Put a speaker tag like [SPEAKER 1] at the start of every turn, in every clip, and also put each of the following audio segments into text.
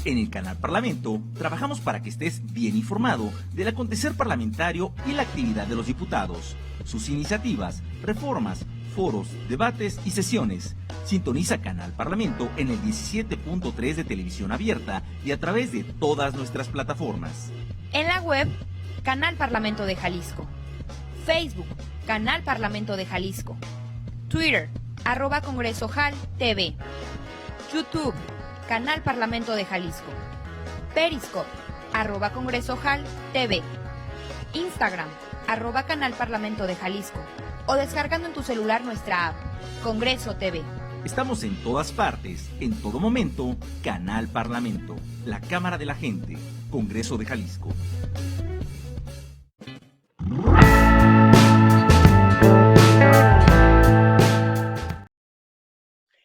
[SPEAKER 1] En el canal Parlamento trabajamos para que estés bien informado del acontecer parlamentario y la actividad de los diputados, sus iniciativas, reformas, foros, debates y sesiones. Sintoniza Canal Parlamento en el 17.3 de televisión abierta y a través de todas nuestras plataformas.
[SPEAKER 2] En la web, Canal Parlamento de Jalisco. Facebook, Canal Parlamento de Jalisco. Twitter, @CongresoJal TV. YouTube, Canal Parlamento de Jalisco. Periscope, @CongresoJal TV. Instagram, @Canal Parlamento de Jalisco. O descargando en tu celular nuestra app, Congreso TV.
[SPEAKER 1] Estamos en todas partes, en todo momento, Canal Parlamento, la Cámara de la Gente, Congreso de Jalisco.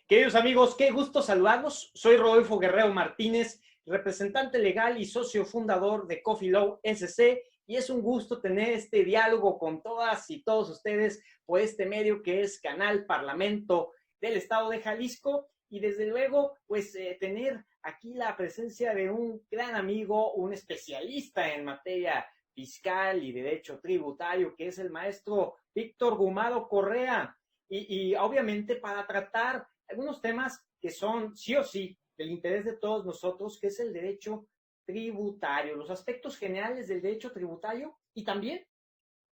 [SPEAKER 3] Queridos amigos, qué gusto saludarlos. Soy Rodolfo Guerrero Martínez, representante legal y socio fundador de Coffee Law SC, y es un gusto tener este diálogo con todas y todos ustedes por este medio que es Canal Parlamento del Estado de Jalisco, y desde luego, pues tener aquí la presencia de un gran amigo, un especialista en materia fiscal y derecho tributario, que es el maestro Víctor Gumaro Correa, y obviamente para tratar algunos temas que son sí o sí del interés de todos nosotros, que es el derecho tributario, los aspectos generales del derecho tributario y también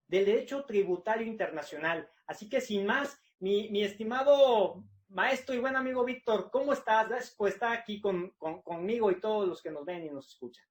[SPEAKER 3] del derecho tributario internacional. Así que sin más, mi estimado maestro y buen amigo Víctor, ¿cómo estás? Gracias por estar aquí conmigo y todos los que nos ven y nos escuchan.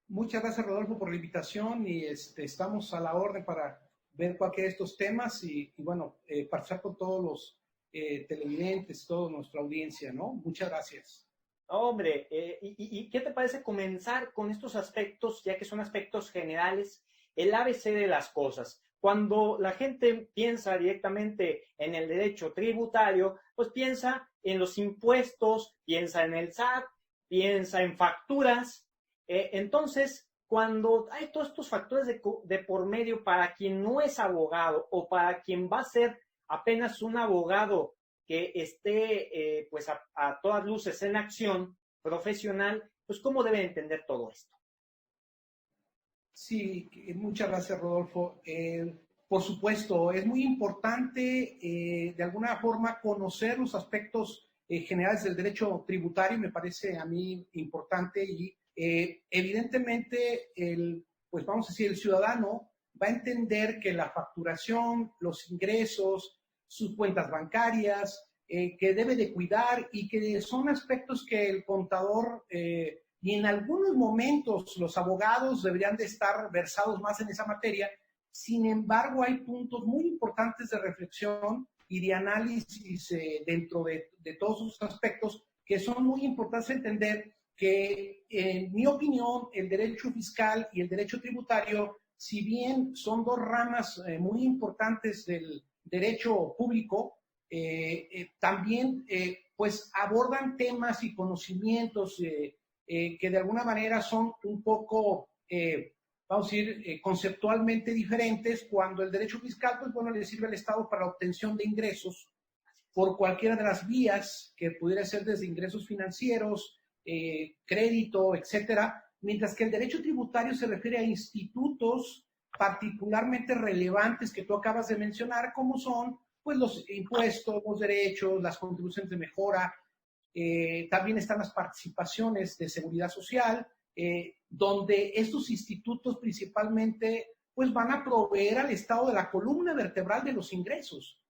[SPEAKER 4] Muchas gracias, Rodolfo, por la invitación, y estamos a la orden para ver cualquiera de estos temas y bueno, participar con todos los televidentes, toda nuestra audiencia, ¿no? Muchas gracias.
[SPEAKER 3] Hombre, ¿y qué te parece comenzar con estos aspectos, ya que son aspectos generales, el ABC de las cosas? Cuando la gente piensa directamente en el derecho tributario, pues piensa en los impuestos, piensa en el SAT, piensa en facturas. Entonces, cuando hay todos estos factores de por medio, para quien no es abogado o para quien va a ser apenas un abogado que esté pues a todas luces en acción profesional, pues ¿cómo debe entender todo esto?
[SPEAKER 4] Sí, muchas gracias, Rodolfo. Por supuesto, es muy importante de alguna forma conocer los aspectos generales del derecho tributario, me parece a mí importante, y evidentemente pues vamos a decir, el ciudadano va a entender que la facturación, los ingresos, sus cuentas bancarias, que debe de cuidar, y que son aspectos que el contador y en algunos momentos los abogados deberían de estar versados más en esa materia. Sin embargo, hay puntos muy importantes de reflexión y de análisis dentro de todos esos aspectos que son muy importantes entender, que en mi opinión el derecho fiscal y el derecho tributario, si bien son dos ramas muy importantes del derecho público, también pues abordan temas y conocimientos que de alguna manera son un poco, vamos a decir, conceptualmente diferentes. Cuando el derecho fiscal, pues bueno, le sirve al Estado para la obtención de ingresos por cualquiera de las vías, que pudiera ser desde ingresos financieros, crédito, etcétera, mientras que el derecho tributario se refiere a institutos particularmente relevantes que tú acabas de mencionar, como son pues los impuestos, los derechos, las contribuciones de mejora. También están las participaciones de seguridad social, donde estos institutos principalmente pues van a proveer al Estado de la columna vertebral de los ingresos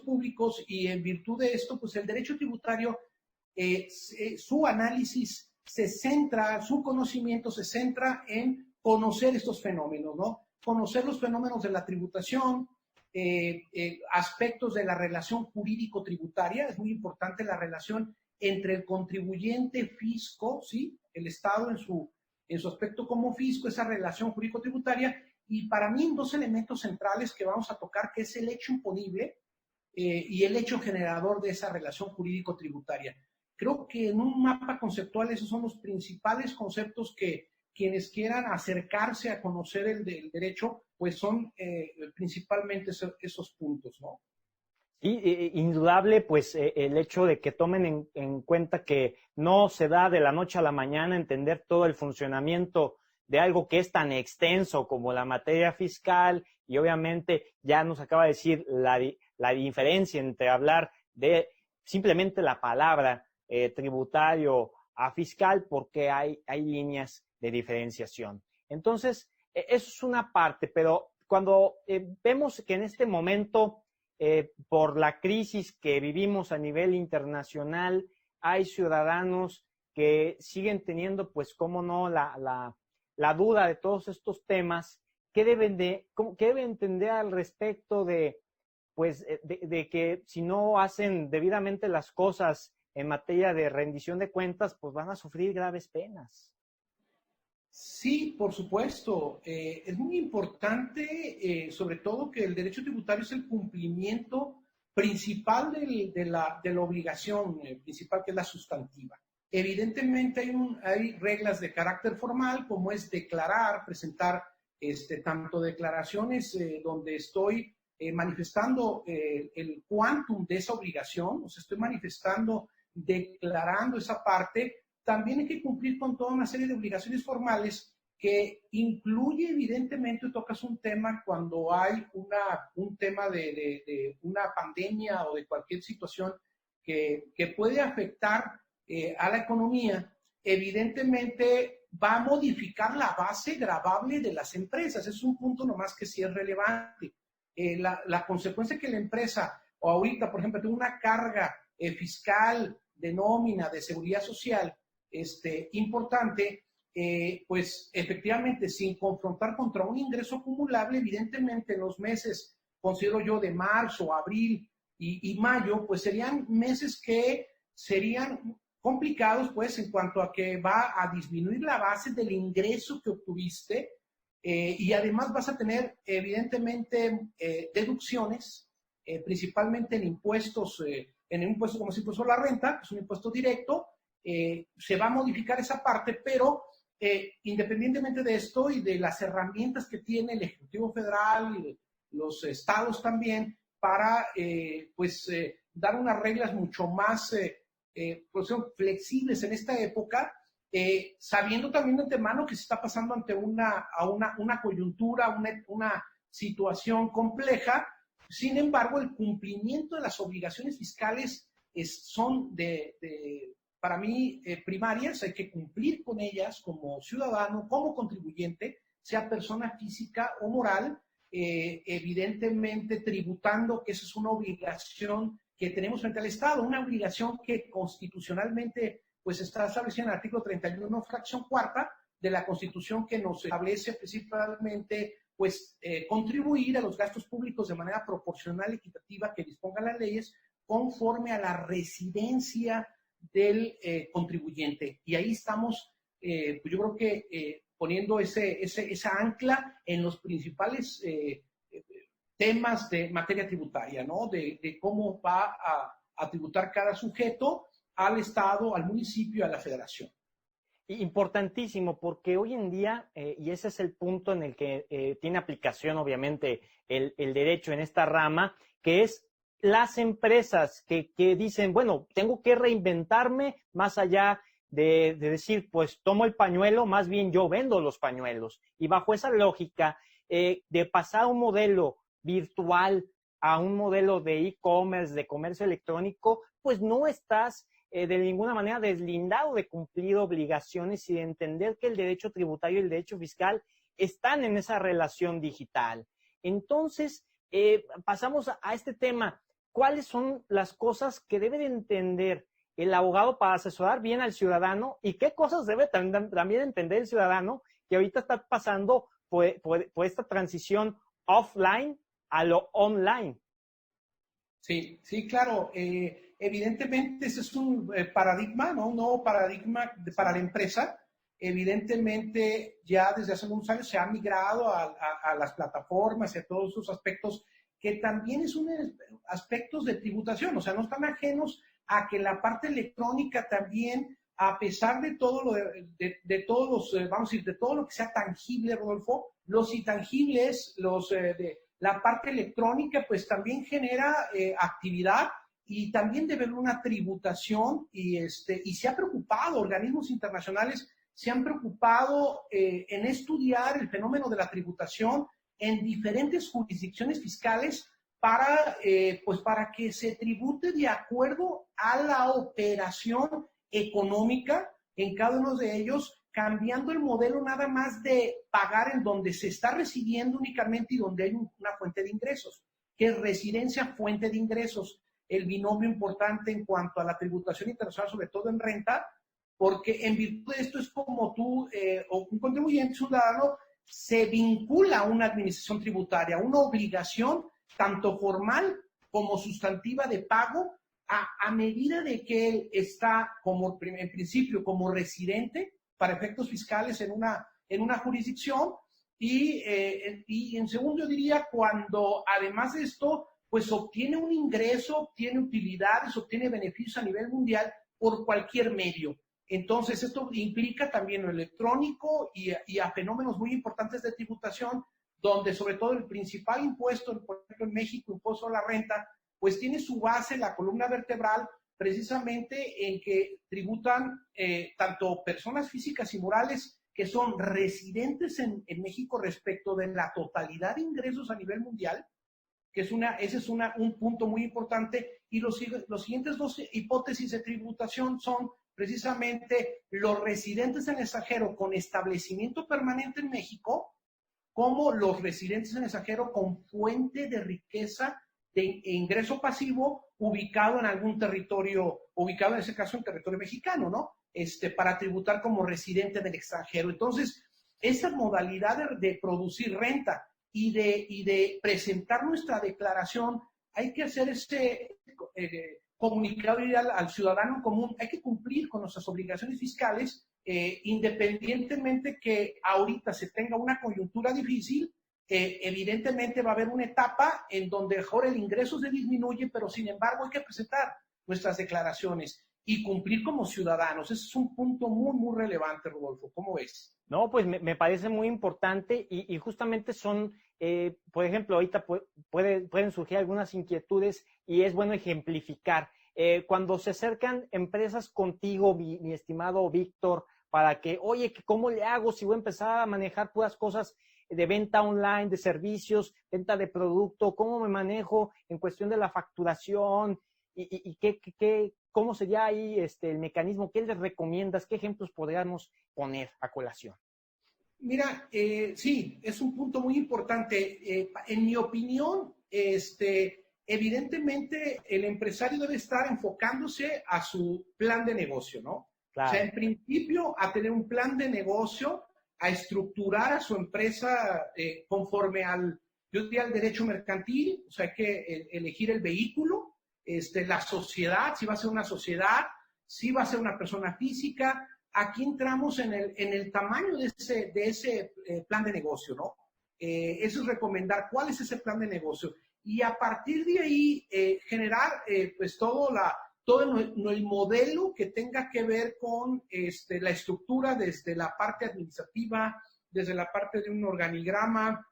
[SPEAKER 4] públicos, y en virtud de esto, pues el derecho tributario, su análisis se centra, su conocimiento se centra en conocer estos fenómenos, ¿no? Conocer los fenómenos de la tributación, aspectos de la relación jurídico-tributaria. Es muy importante la relación entre el contribuyente fisco, ¿sí? El Estado en su aspecto como fisco, esa relación jurídico-tributaria, y para mí dos elementos centrales que vamos a tocar, que es el hecho imponible y el hecho generador de esa relación jurídico-tributaria. Creo que en un mapa conceptual esos son los principales conceptos que quienes quieran acercarse a conocer el derecho, pues son principalmente esos puntos, ¿no?
[SPEAKER 5] Indudable, pues el hecho de que tomen en cuenta que no se da de la noche a la mañana entender todo el funcionamiento de algo que es tan extenso como la materia fiscal, y obviamente ya nos acaba de decir la diferencia entre hablar de simplemente la palabra tributario a fiscal, porque hay líneas de diferenciación. Entonces, eso es una parte, pero cuando vemos que en este momento, por la crisis que vivimos a nivel internacional, hay ciudadanos que siguen teniendo, pues, cómo no, la duda de todos estos temas, ¿qué deben entender al respecto de, pues, de que si no hacen debidamente las cosas en materia de rendición de cuentas, pues van a sufrir graves penas?
[SPEAKER 4] Sí, por supuesto. Es muy importante, sobre todo, que el derecho tributario es el cumplimiento principal de la obligación principal, que es la sustantiva. Evidentemente hay reglas de carácter formal, como es declarar, presentar tanto declaraciones donde estoy manifestando el quantum de esa obligación, o sea, estoy manifestando, declarando esa parte. También hay que cumplir con toda una serie de obligaciones formales que incluye, evidentemente, tocas un tema cuando hay un tema de una pandemia o de cualquier situación que puede afectar a la economía. Evidentemente va a modificar la base gravable de las empresas. Es un punto nomás que sí es relevante. La consecuencia que la empresa, o ahorita, por ejemplo, tiene una carga fiscal de nómina, de seguridad social, importante, pues efectivamente, sin confrontar contra un ingreso acumulable, evidentemente en los meses, considero yo, de marzo, abril y mayo, pues serían meses que serían complicados, pues, en cuanto a que va a disminuir la base del ingreso que obtuviste, y además vas a tener, evidentemente, deducciones, principalmente en impuestos, en un impuesto como si fuese la renta, que es un impuesto directo. Se va a modificar esa parte, pero independientemente de esto y de las herramientas que tiene el Ejecutivo Federal y los estados también para dar unas reglas mucho más pues, flexibles en esta época, sabiendo también de antemano que se está pasando ante una coyuntura, una situación compleja. Sin embargo, el cumplimiento de las obligaciones fiscales son para mí, primarias. Hay que cumplir con ellas como ciudadano, como contribuyente, sea persona física o moral, evidentemente tributando, que esa es una obligación que tenemos frente al Estado, una obligación que constitucionalmente pues está establecida en el artículo 31, fracción cuarta de la Constitución, que nos establece principalmente pues contribuir a los gastos públicos de manera proporcional y equitativa que dispongan las leyes conforme a la residencia del contribuyente. Y ahí estamos, pues yo creo que poniendo esa ancla en los principales temas de materia tributaria, ¿no? De cómo va a tributar cada sujeto al Estado, al municipio, a la federación.
[SPEAKER 5] Importantísimo, porque hoy en día, y ese es el punto en el que tiene aplicación obviamente el derecho en esta rama, que es las empresas que dicen, bueno, tengo que reinventarme más allá de decir, pues tomo el pañuelo, más bien yo vendo los pañuelos. Y bajo esa lógica de pasar a un modelo virtual a un modelo de e-commerce, de comercio electrónico, pues no estás de ninguna manera deslindado de cumplir obligaciones y de entender que el derecho tributario y el derecho fiscal están en esa relación digital. Entonces, pasamos a este tema. ¿Cuáles son las cosas que debe de entender el abogado para asesorar bien al ciudadano y qué cosas debe también entender el ciudadano que ahorita está pasando por esta transición offline a lo online?
[SPEAKER 4] Sí, sí, claro. Evidentemente, ese es un paradigma, ¿no? Un nuevo paradigma para la empresa. Evidentemente, ya desde hace unos años se ha migrado a las plataformas y a todos esos aspectos que también son aspectos de tributación, o sea, no están ajenos a que la parte electrónica también, a pesar de todo de todos los, vamos a decir, de todo lo que sea tangible, Rodolfo, los intangibles, La parte electrónica pues también genera actividad y también debe haber una tributación y se ha preocupado, organismos internacionales se han preocupado en estudiar el fenómeno de la tributación en diferentes jurisdicciones fiscales para que se tribute de acuerdo a la operación económica en cada uno de ellos, cambiando el modelo nada más de pagar en donde se está residiendo únicamente y donde hay una fuente de ingresos, que es residencia, fuente de ingresos, el binomio importante en cuanto a la tributación internacional, sobre todo en renta, porque en virtud de esto es como tú o un contribuyente ciudadano se vincula a una administración tributaria, una obligación tanto formal como sustantiva de pago a medida de que él está en principio como residente para efectos fiscales en una jurisdicción y en segundo yo diría cuando además de esto pues obtiene un ingreso, obtiene utilidades, obtiene beneficios a nivel mundial por cualquier medio. Entonces, esto implica también lo electrónico y a fenómenos muy importantes de tributación, donde sobre todo el principal impuesto, por ejemplo en México, impuesto a la renta, pues tiene su base, la columna vertebral, precisamente en que tributan tanto personas físicas y morales que son residentes en México respecto de la totalidad de ingresos a nivel mundial, que ese es un punto muy importante, y los siguientes dos hipótesis de tributación son precisamente los residentes en el extranjero con establecimiento permanente en México, como los residentes en el extranjero con fuente de riqueza de ingreso pasivo ubicado en algún territorio, ubicado en ese caso en territorio mexicano, ¿no? Para tributar como residente del extranjero. Entonces, esa modalidad de producir renta y de presentar nuestra declaración, hay que hacer comunicado al ciudadano común, hay que cumplir con nuestras obligaciones fiscales, independientemente que ahorita se tenga una coyuntura difícil, evidentemente va a haber una etapa en donde mejor el ingreso se disminuye, pero sin embargo hay que presentar nuestras declaraciones y cumplir como ciudadanos. Ese es un punto muy, muy relevante, Rodolfo. ¿Cómo ves?
[SPEAKER 5] No, pues me parece muy importante y justamente son, por ejemplo, ahorita pueden surgir algunas inquietudes y es bueno ejemplificar. Cuando se acercan empresas contigo, mi estimado Víctor, para que, oye, ¿cómo le hago si voy a empezar a manejar puras cosas de venta online, de servicios, venta de producto? ¿Cómo me manejo en cuestión de la facturación? ¿Y cómo sería ahí el mecanismo? ¿Qué les recomiendas? ¿Qué ejemplos podríamos poner a colación?
[SPEAKER 4] Mira, sí, es un punto muy importante. En mi opinión, evidentemente el empresario debe estar enfocándose a su plan de negocio, ¿no? Claro. O sea, en principio, a tener un plan de negocio, a estructurar a su empresa conforme yo diría, al derecho mercantil, o sea, hay que elegir el vehículo, la sociedad, si va a ser una sociedad, si va a ser una persona física. Aquí entramos en el tamaño de ese plan de negocio, ¿no? Eso es recomendar cuál es ese plan de negocio. Y a partir de ahí, generar pues todo el modelo que tenga que ver con la estructura desde la parte administrativa, desde la parte de un organigrama,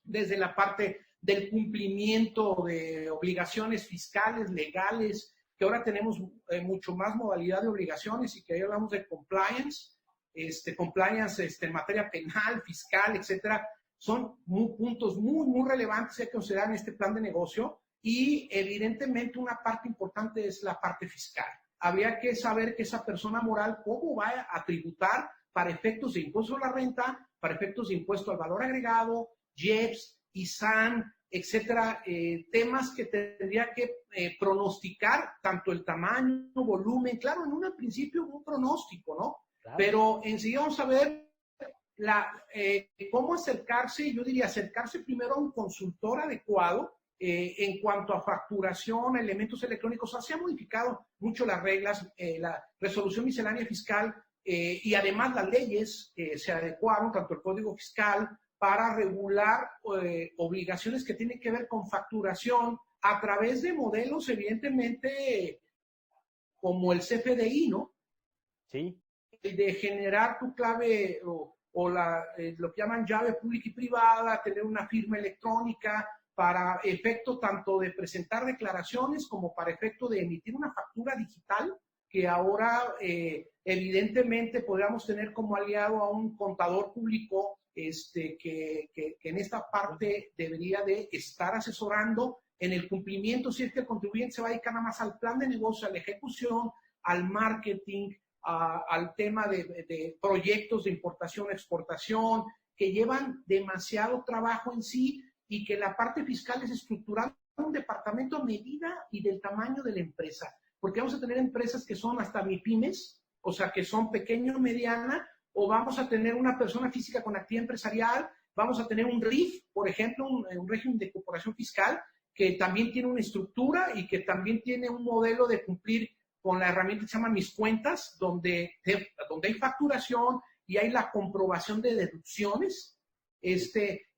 [SPEAKER 4] desde la parte del cumplimiento de obligaciones fiscales, legales, que ahora tenemos mucho más modalidad de obligaciones y que ahí hablamos de compliance, en materia penal, fiscal, etcétera. Son puntos muy, muy relevantes que hay que considerar en este plan de negocio y evidentemente una parte importante es la parte fiscal. Habría que saber que esa persona moral cómo va a tributar para efectos de impuesto a la renta, para efectos de impuesto al valor agregado, IEPS, ISAN, etcétera, temas que tendría que pronosticar tanto el tamaño, volumen, claro, en un principio un pronóstico, ¿no? Claro. Pero enseguida vamos a ver cómo acercarse, yo diría acercarse primero a un consultor adecuado en cuanto a facturación, elementos electrónicos. Se han modificado mucho las reglas, la resolución miscelánea fiscal y además las leyes se adecuaron, tanto el Código Fiscal, para regular obligaciones que tienen que ver con facturación a través de modelos, evidentemente, como el CFDI, ¿no?
[SPEAKER 5] Sí.
[SPEAKER 4] De generar tu clave o lo que llaman llave pública y privada, tener una firma electrónica, para efecto tanto de presentar declaraciones como para efecto de emitir una factura digital, que ahora evidentemente podríamos tener como aliado a un contador público que en esta parte debería de estar asesorando en el cumplimiento, si es que el contribuyente se va a dedicar nada más al plan de negocio, a la ejecución, al marketing, al tema de proyectos de importación, exportación, que llevan demasiado trabajo en sí y que la parte fiscal es estructural un departamento a medida y del tamaño de la empresa. Porque vamos a tener empresas que son hasta MIPYMES, o sea, que son pequeño, mediana, o vamos a tener una persona física con actividad empresarial, vamos a tener un RIF, por ejemplo, un régimen de corporación fiscal, que también tiene una estructura y que también tiene un modelo de cumplir con la herramienta que se llama Mis Cuentas, donde hay facturación y hay la comprobación de deducciones.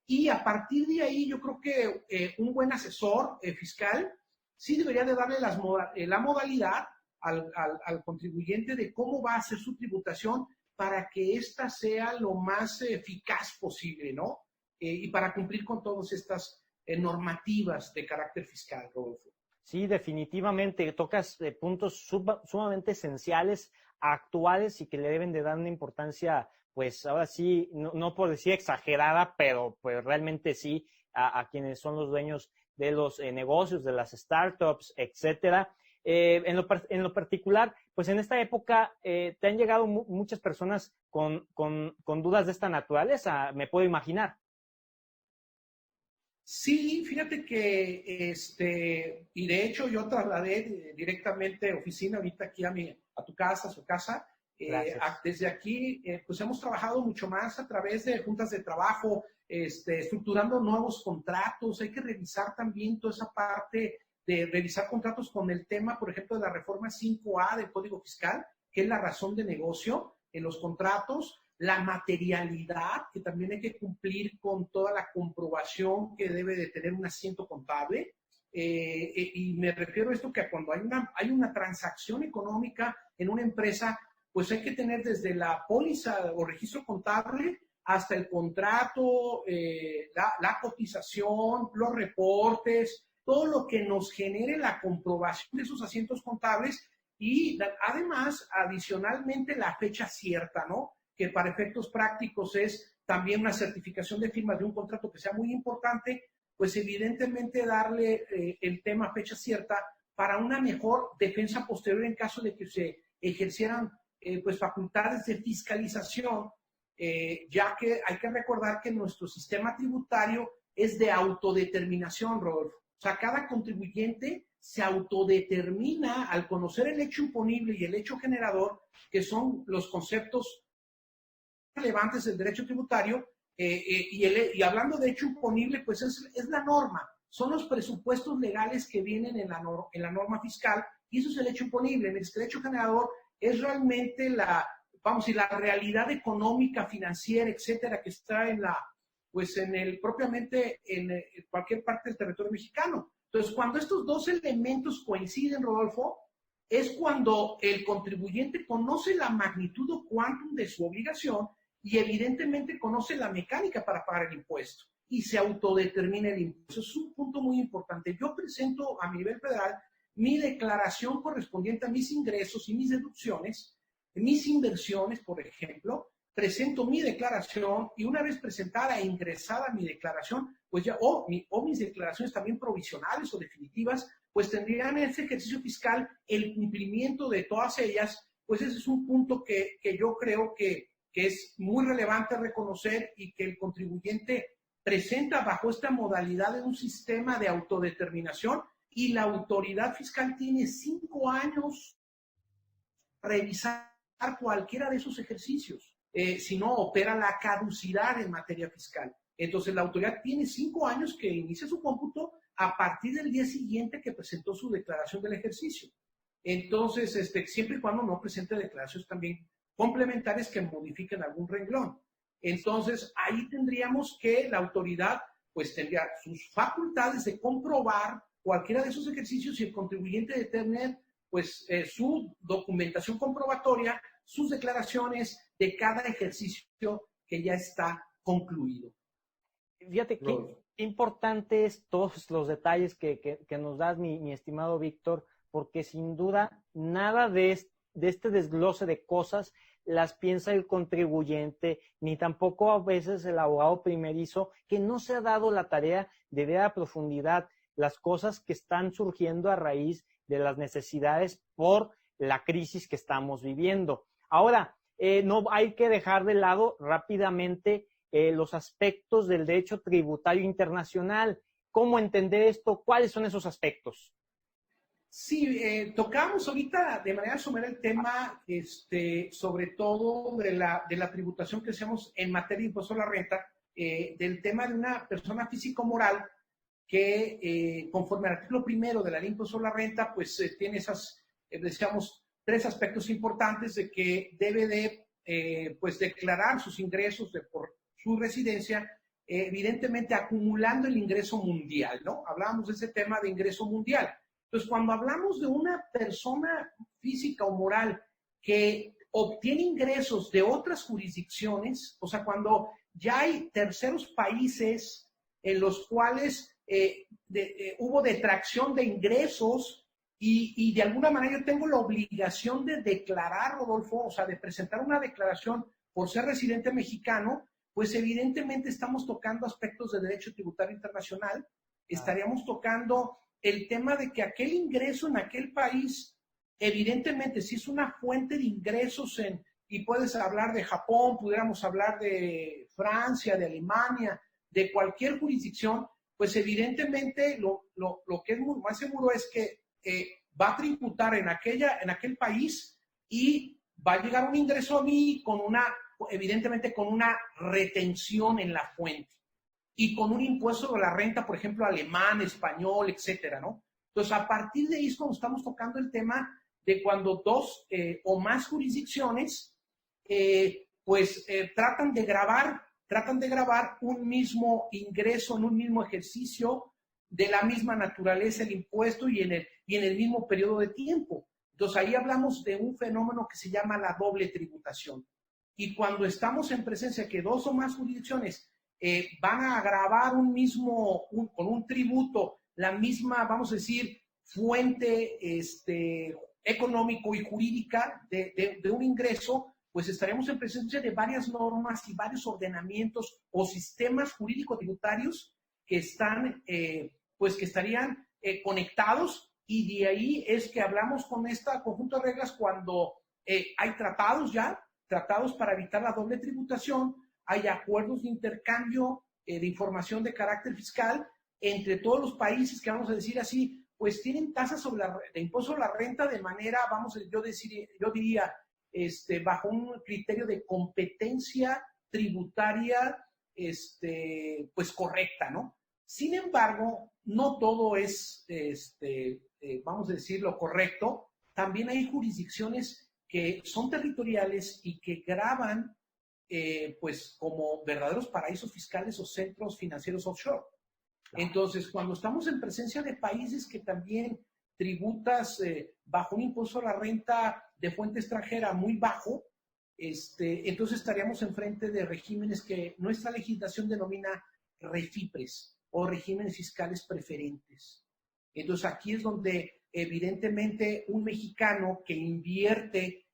[SPEAKER 4] Y a partir de ahí, yo creo que un buen asesor fiscal sí debería de darle la modalidad al contribuyente de cómo va a hacer su tributación para que ésta sea lo más eficaz posible, ¿no? Y para cumplir con todas estas normativas de carácter fiscal, Rodolfo.
[SPEAKER 5] Sí, definitivamente tocas puntos sumamente esenciales, actuales y que le deben de dar una importancia, pues ahora sí, no por decir exagerada, pero pues realmente sí a quienes son los dueños de los negocios, de las startups, etcétera. En lo particular, pues en esta época te han llegado muchas personas con dudas de esta naturaleza, me puedo imaginar.
[SPEAKER 4] Sí, fíjate que, y de hecho yo trasladé directamente oficina ahorita aquí a tu casa, a su casa. Desde aquí, pues hemos trabajado mucho más a través de juntas de trabajo, estructurando nuevos contratos. Hay que revisar también toda esa parte de revisar contratos con el tema, por ejemplo, de la reforma 5A del Código Fiscal, que es la razón de negocio en los contratos. La materialidad, que también hay que cumplir con toda la comprobación que debe de tener un asiento contable. Y me refiero a esto que cuando hay una transacción económica en una empresa, pues hay que tener desde la póliza o registro contable hasta el contrato, la cotización, los reportes, todo lo que nos genere la comprobación de esos asientos contables y además, adicionalmente, la fecha cierta, ¿no? Que para efectos prácticos es también una certificación de firma de un contrato que sea muy importante, pues evidentemente darle el tema fecha cierta para una mejor defensa posterior en caso de que se ejercieran pues facultades de fiscalización, ya que hay que recordar que nuestro sistema tributario es de autodeterminación, Rodolfo. O sea, cada contribuyente se autodetermina al conocer el hecho imponible y el hecho generador, que son los conceptos relevantes del derecho tributario, y hablando de hecho imponible, pues es la norma, son los presupuestos legales que vienen en la norma fiscal, y eso es el hecho imponible. El derecho generador es realmente la realidad económica, financiera, etcétera, que está propiamente en cualquier parte del territorio mexicano. Entonces, cuando estos dos elementos coinciden, Rodolfo, es cuando el contribuyente conoce la magnitud o quantum de su obligación y evidentemente conoce la mecánica para pagar el impuesto y se autodetermina el impuesto. Es un punto muy importante. Yo presento a nivel federal mi declaración correspondiente a mis ingresos y mis deducciones, mis inversiones, por ejemplo, presento mi declaración y una vez presentada e ingresada mi declaración, pues ya, o mis declaraciones también provisionales o definitivas, pues tendrían en ese ejercicio fiscal el cumplimiento de todas ellas. Pues ese es un punto que yo creo que es muy relevante reconocer y que el contribuyente presenta bajo esta modalidad de un sistema de autodeterminación y la autoridad fiscal tiene 5 años para revisar cualquiera de esos ejercicios. Si no, opera la caducidad en materia fiscal. Entonces, la autoridad tiene 5 años que inicia su cómputo a partir del día siguiente que presentó su declaración del ejercicio. Entonces, siempre y cuando no presente declaraciones también complementarias que modifiquen algún renglón. Entonces, ahí tendríamos que la autoridad, pues, tendría sus facultades de comprobar cualquiera de esos ejercicios y el contribuyente de tener, pues, su documentación comprobatoria, sus declaraciones de cada ejercicio que ya está concluido.
[SPEAKER 5] Fíjate Importantes todos los detalles que nos das, mi estimado Víctor, porque sin duda nada de este desglose de cosas las piensa el contribuyente, ni tampoco a veces el abogado primerizo, que no se ha dado la tarea de ver a profundidad las cosas que están surgiendo a raíz de las necesidades por la crisis que estamos viviendo. Ahora, no hay que dejar de lado rápidamente los aspectos del derecho tributario internacional. ¿Cómo entender esto? ¿Cuáles son esos aspectos?
[SPEAKER 4] Sí, tocamos ahorita de manera somera el tema, sobre todo de la tributación que hacemos en materia de impuesto a la renta, del tema de una persona física o moral que, conforme al artículo 1 de la ley de impuesto a la renta, pues tiene esas, decíamos, 3 aspectos importantes de que debe de, pues, declarar sus ingresos por su residencia, evidentemente acumulando el ingreso mundial, ¿no? Hablábamos de ese tema de ingreso mundial. Entonces, cuando hablamos de una persona física o moral que obtiene ingresos de otras jurisdicciones, o sea, cuando ya hay terceros países en los cuales hubo detracción de ingresos y de alguna manera yo tengo la obligación de declarar, Rodolfo, o sea, de presentar una declaración por ser residente mexicano, pues evidentemente estamos tocando aspectos de derecho tributario internacional, estaríamos tocando el tema de que aquel ingreso en aquel país, evidentemente, si es una fuente de ingresos y puedes hablar de Japón, pudiéramos hablar de Francia, de Alemania, de cualquier jurisdicción, pues evidentemente lo que es muy más seguro es que va a tributar en aquel país y va a llegar un ingreso a mí evidentemente con una retención en la fuente y con un impuesto de la renta, por ejemplo, alemán, español, etcétera, ¿no? Entonces, a partir de ahí es cuando estamos tocando el tema de cuando 2 o más jurisdicciones, tratan de gravar un mismo ingreso en un mismo ejercicio de la misma naturaleza el impuesto y en el mismo periodo de tiempo. Entonces, ahí hablamos de un fenómeno que se llama la doble tributación. Y cuando estamos en presencia que 2 o más jurisdicciones van a gravar con un tributo, la misma, vamos a decir, fuente económico y jurídica de un ingreso, pues estaremos en presencia de varias normas y varios ordenamientos o sistemas jurídico-tributarios que están, que estarían conectados, y de ahí es que hablamos con este conjunto de reglas cuando hay tratados para evitar la doble tributación, hay acuerdos de intercambio de información de carácter fiscal entre todos los países que, vamos a decir así, pues tienen tasas de impuesto a la renta de manera, yo diría, bajo un criterio de competencia tributaria, pues correcta, ¿no? Sin embargo, no todo es, vamos a decir, lo correcto. También hay jurisdicciones que son territoriales y que gravan pues como verdaderos paraísos fiscales o centros financieros offshore. Entonces, cuando estamos en presencia de países que también tributas bajo un impuesto a la renta de fuente extranjera muy bajo, entonces estaríamos enfrente de regímenes que nuestra legislación denomina REFIPRES o regímenes fiscales preferentes. Entonces, aquí es donde evidentemente un mexicano que invierte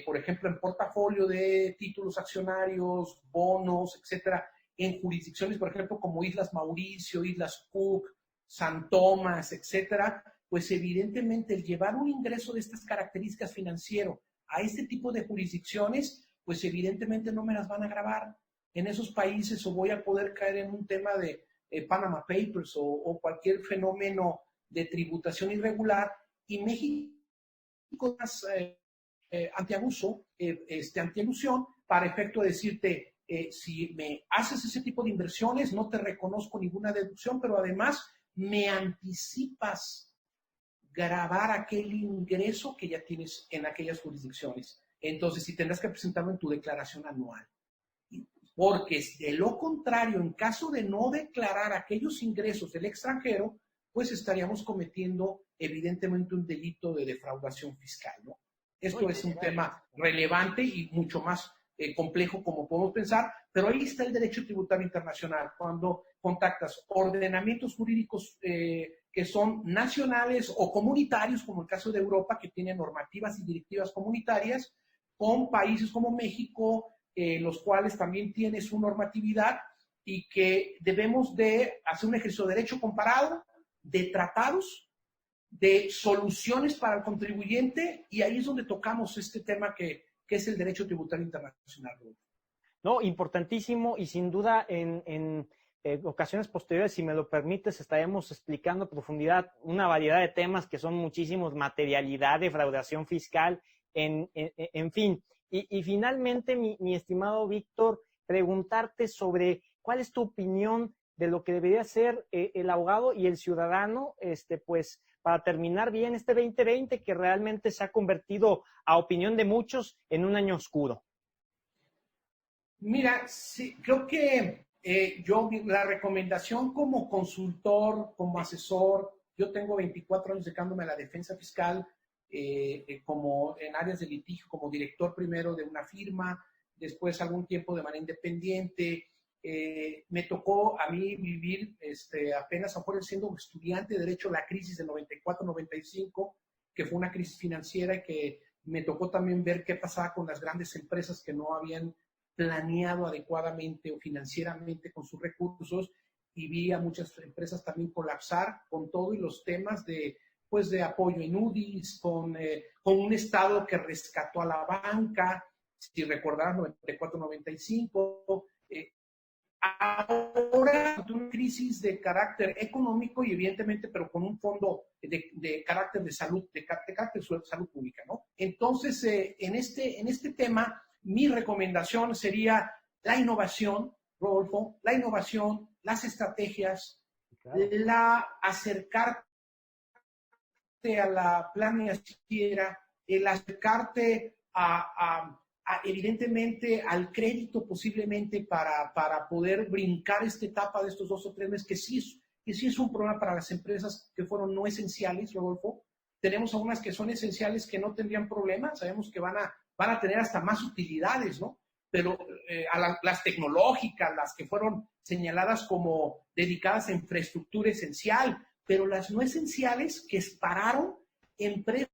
[SPEAKER 4] por ejemplo, en portafolio de títulos accionarios, bonos, etcétera, en jurisdicciones, por ejemplo, como Islas Mauricio, Islas Cook, San Tomás, etcétera, pues evidentemente el llevar un ingreso de estas características financiero a este tipo de jurisdicciones, pues evidentemente no me las van a gravar en esos países, o voy a poder caer en un tema de Panama Papers o cualquier fenómeno de tributación irregular, y México más antiabuso, antielusión, para efecto de decirte, si me haces ese tipo de inversiones, no te reconozco ninguna deducción, pero además me anticipas gravar aquel ingreso que ya tienes en aquellas jurisdicciones. Entonces, si tendrás que presentarlo en tu declaración anual. Porque de lo contrario, en caso de no declarar aquellos ingresos del extranjero, pues estaríamos cometiendo evidentemente un delito de defraudación fiscal, ¿no? Esto es un tema relevante y mucho más complejo como podemos pensar, pero ahí está el derecho tributario internacional. Cuando contactas ordenamientos jurídicos que son nacionales o comunitarios, como el caso de Europa, que tiene normativas y directivas comunitarias, con países como México, los cuales también tienen su normatividad y que debemos de hacer un ejercicio de derecho comparado, de tratados, de soluciones para el contribuyente, y ahí es donde tocamos este tema que es el derecho tributario internacional.
[SPEAKER 5] No, importantísimo, y sin duda en ocasiones posteriores, si me lo permites, estaremos explicando a profundidad una variedad de temas que son muchísimos: materialidad, defraudación fiscal, en fin. Y finalmente, mi estimado Víctor, preguntarte sobre cuál es tu opinión de lo que debería ser el abogado y el ciudadano, pues, para terminar bien este 2020, que realmente se ha convertido, a opinión de muchos, en un año oscuro.
[SPEAKER 4] Mira, sí, creo que yo, la recomendación como consultor, como asesor, yo tengo 24 años dedicándome a la defensa fiscal, como en áreas de litigio, como director primero de una firma, después algún tiempo de manera independiente. Me tocó a mí vivir apenas afuera siendo estudiante de Derecho la crisis del 94-95, que fue una crisis financiera, y que me tocó también ver qué pasaba con las grandes empresas que no habían planeado adecuadamente o financieramente con sus recursos, y vi a muchas empresas también colapsar con todo y los temas de apoyo en UDIs, con un Estado que rescató a la banca, si recordarás, 94-95. Ahora una crisis de carácter económico y evidentemente, pero con un fondo de carácter de salud, de carácter de salud pública, ¿no? Entonces, en este tema, mi recomendación sería la innovación, Rodolfo, la innovación, las estrategias, claro, acercarte a la planeación, el acercarte evidentemente al crédito posiblemente para poder brincar esta etapa de estos 2 o 3 meses, que sí es un problema para las empresas que fueron no esenciales, Rodolfo. Tenemos algunas que son esenciales que no tendrían problema, sabemos que van a tener hasta más utilidades, ¿no? Pero las tecnológicas, las que fueron señaladas como dedicadas a infraestructura esencial, pero las no esenciales que pararon, empresas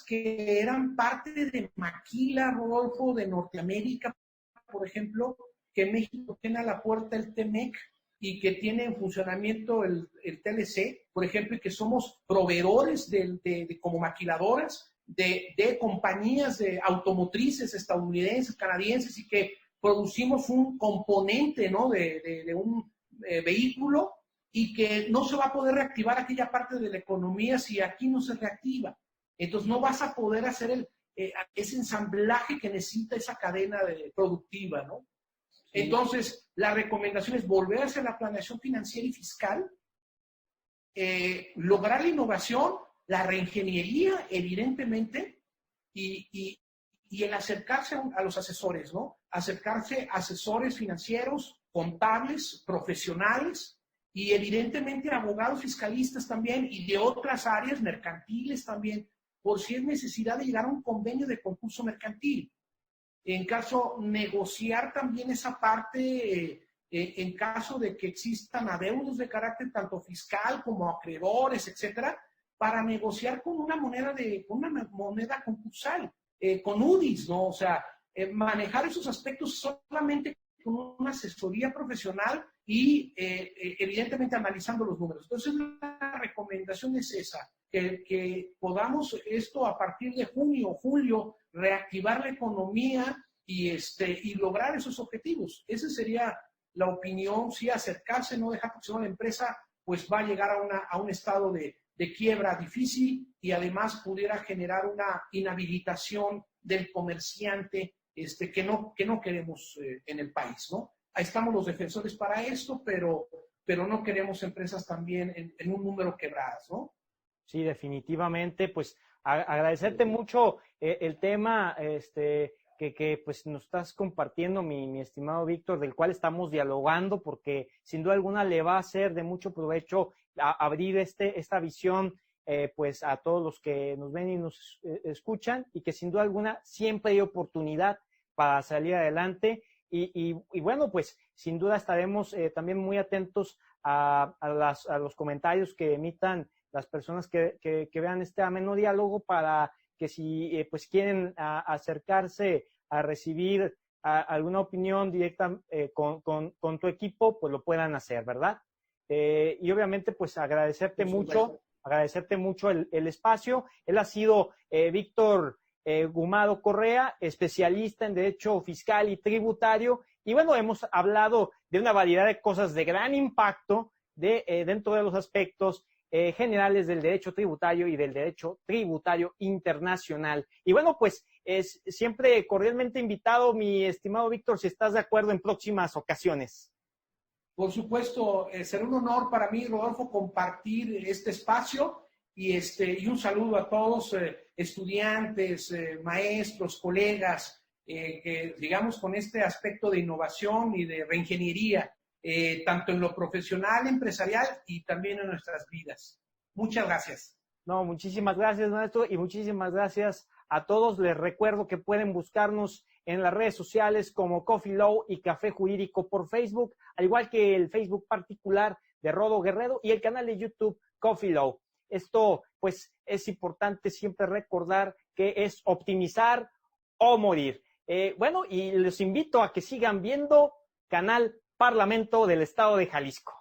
[SPEAKER 4] que eran parte de Maquila, Rodolfo, de Norteamérica, por ejemplo, que México tiene a la puerta el TEMEC y que tiene en funcionamiento el TLC, por ejemplo, y que somos proveedores como maquiladoras de compañías de automotrices estadounidenses, canadienses, y que producimos un componente, ¿no?, de un vehículo, y que no se va a poder reactivar aquella parte de la economía si aquí no se reactiva. Entonces no vas a poder hacer ese ensamblaje que necesita esa cadena productiva, ¿no? Sí. Entonces, la recomendación es volver a hacer la planeación financiera y fiscal, lograr la innovación, la reingeniería, evidentemente, y el acercarse a los asesores, ¿no? Acercarse a asesores financieros, contables, profesionales, y evidentemente abogados fiscalistas también, y de otras áreas mercantiles también, por si es necesidad de llegar a un convenio de concurso mercantil. En caso, negociar también esa parte, en caso de que existan adeudos de carácter tanto fiscal como acreedores, etcétera, para negociar con una moneda concursal, con UDIs, ¿no? O sea, manejar esos aspectos solamente con una asesoría profesional y evidentemente analizando los números. Entonces, la recomendación es esa, que podamos esto a partir de junio, julio, reactivar la economía y lograr esos objetivos. Esa sería la opinión, sí, acercarse, no dejar que la empresa pues va a llegar a un estado de quiebra difícil, y además pudiera generar una inhabilitación del comerciante que no queremos en el país, ¿no? Ahí estamos los defensores para esto, pero no queremos empresas también en un número quebradas, ¿no?
[SPEAKER 5] Sí, definitivamente. Pues agradecerte mucho el tema que pues nos estás compartiendo, mi estimado Víctor, del cual estamos dialogando, porque sin duda alguna le va a ser de mucho provecho abrir esta visión pues a todos los que nos ven y nos escuchan, y que sin duda alguna siempre hay oportunidad para salir adelante. Y bueno, pues sin duda estaremos también muy atentos a los comentarios que emitan las personas que vean este ameno diálogo, para que si pues quieren acercarse a recibir alguna opinión directa con tu equipo, pues lo puedan hacer, ¿verdad? Y obviamente pues agradecerte mucho el espacio. Él ha sido Víctor Gumado Correa, especialista en Derecho Fiscal y Tributario, y bueno, hemos hablado de una variedad de cosas de gran impacto dentro de los aspectos generales del derecho tributario y del derecho tributario internacional. Y bueno, pues es siempre cordialmente invitado, mi estimado Víctor, si estás de acuerdo, en próximas ocasiones.
[SPEAKER 4] Por supuesto, será un honor para mí, Rodolfo, compartir este espacio y un saludo a todos, estudiantes, maestros, colegas, que digamos con este aspecto de innovación y de reingeniería, tanto en lo profesional, empresarial y también en nuestras vidas. Muchas gracias.
[SPEAKER 5] No, muchísimas gracias, maestro, y muchísimas gracias a todos. Les recuerdo que pueden buscarnos en las redes sociales como Coffee Law y Café Jurídico por Facebook, al igual que el Facebook particular de Rodo Guerrero y el canal de YouTube Coffee Law. Esto, pues, es importante siempre recordar que es optimizar o morir. Bueno, y les invito a que sigan viendo Canal Parlamento del Estado de Jalisco.